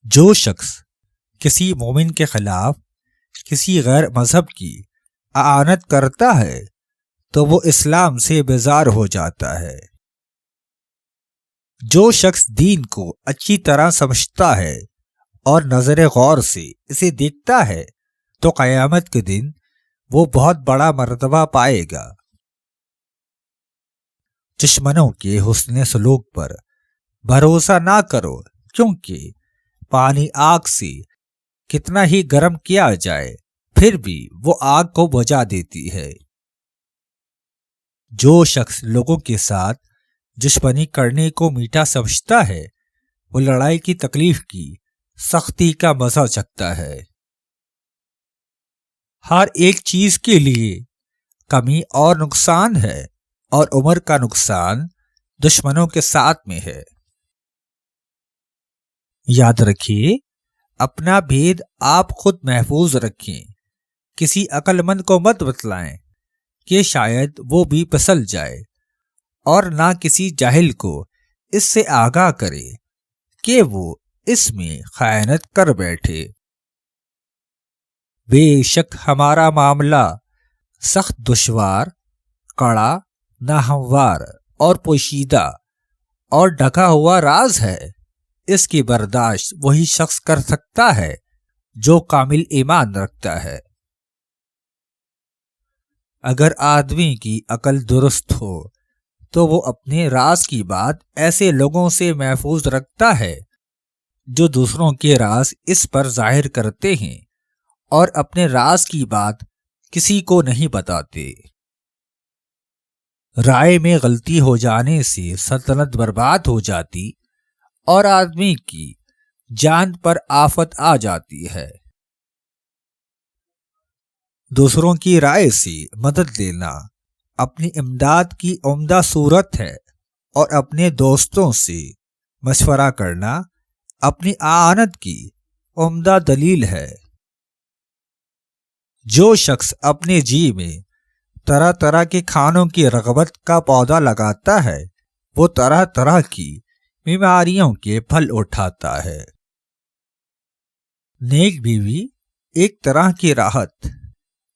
جو شخص کسی مومن کے خلاف کسی غیر مذہب کی اعانت کرتا ہے تو وہ اسلام سے بیزار ہو جاتا ہے۔ جو شخص دین کو اچھی طرح سمجھتا ہے اور نظر غور سے اسے دیکھتا ہے تو قیامت کے دن وہ بہت بڑا مرتبہ پائے گا۔ دشمنوں کے حسن سلوک پر بھروسہ نہ کرو، کیونکہ پانی آگ سے کتنا ہی گرم کیا جائے پھر بھی وہ آگ کو بجھا دیتی ہے۔ جو شخص لوگوں کے ساتھ دشمنی کرنے کو میٹھا سمجھتا ہے وہ لڑائی کی تکلیف کی سختی کا مزہ چکھتا ہے۔ ہر ایک چیز کے لیے کمی اور نقصان ہے، اور عمر کا نقصان دشمنوں کے ساتھ میں ہے۔ یاد رکھیے، اپنا بھید آپ خود محفوظ رکھیں، کسی عقل مند کو مت بتلائیں کہ شاید وہ بھی پھسل جائے، اور نہ کسی جاہل کو اس سے آگاہ کرے کہ وہ اس میں خیانت کر بیٹھے۔ بے شک ہمارا معاملہ سخت دشوار، کڑا، ناہموار اور پوشیدہ اور ڈھکا ہوا راز ہے۔ اس کی برداشت وہی شخص کر سکتا ہے جو کامل ایمان رکھتا ہے۔ اگر آدمی کی عقل درست ہو تو وہ اپنے راز کی بات ایسے لوگوں سے محفوظ رکھتا ہے جو دوسروں کے راز اس پر ظاہر کرتے ہیں اور اپنے راز کی بات کسی کو نہیں بتاتے۔ رائے میں غلطی ہو جانے سے سلطنت برباد ہو جاتی اور آدمی کی جان پر آفت آ جاتی ہے۔ دوسروں کی رائے سے مدد لینا اپنی امداد کی عمدہ صورت ہے، اور اپنے دوستوں سے مشورہ کرنا اپنی اعانت کی عمدہ دلیل ہے۔ جو شخص اپنے جی میں طرح طرح کے کھانوں کی رغبت کا پودا لگاتا ہے وہ طرح طرح کی بیماریوں کے پھل اٹھاتا ہے۔ نیک بیوی ایک طرح کی راحت،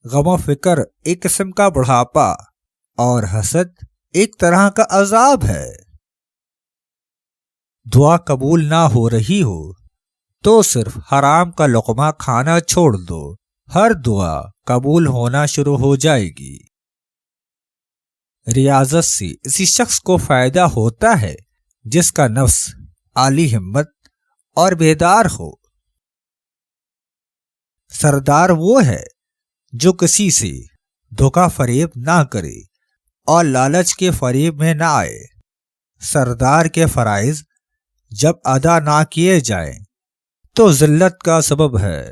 غم و فکر ایک قسم کا بڑھاپا، اور حسد ایک طرح کا عذاب ہے۔ دعا قبول نہ ہو رہی ہو تو صرف حرام کا لقمہ کھانا چھوڑ دو، ہر دعا قبول ہونا شروع ہو جائے گی۔ ریاضت سے اسی شخص کو فائدہ ہوتا ہے جس کا نفس عالی ہمت اور بیدار ہو۔ سردار وہ ہے جو کسی سے دھوکہ فریب نہ کرے اور لالچ کے فریب میں نہ آئے۔ سردار کے فرائض جب ادا نہ کیے جائیں تو ذلت کا سبب ہے۔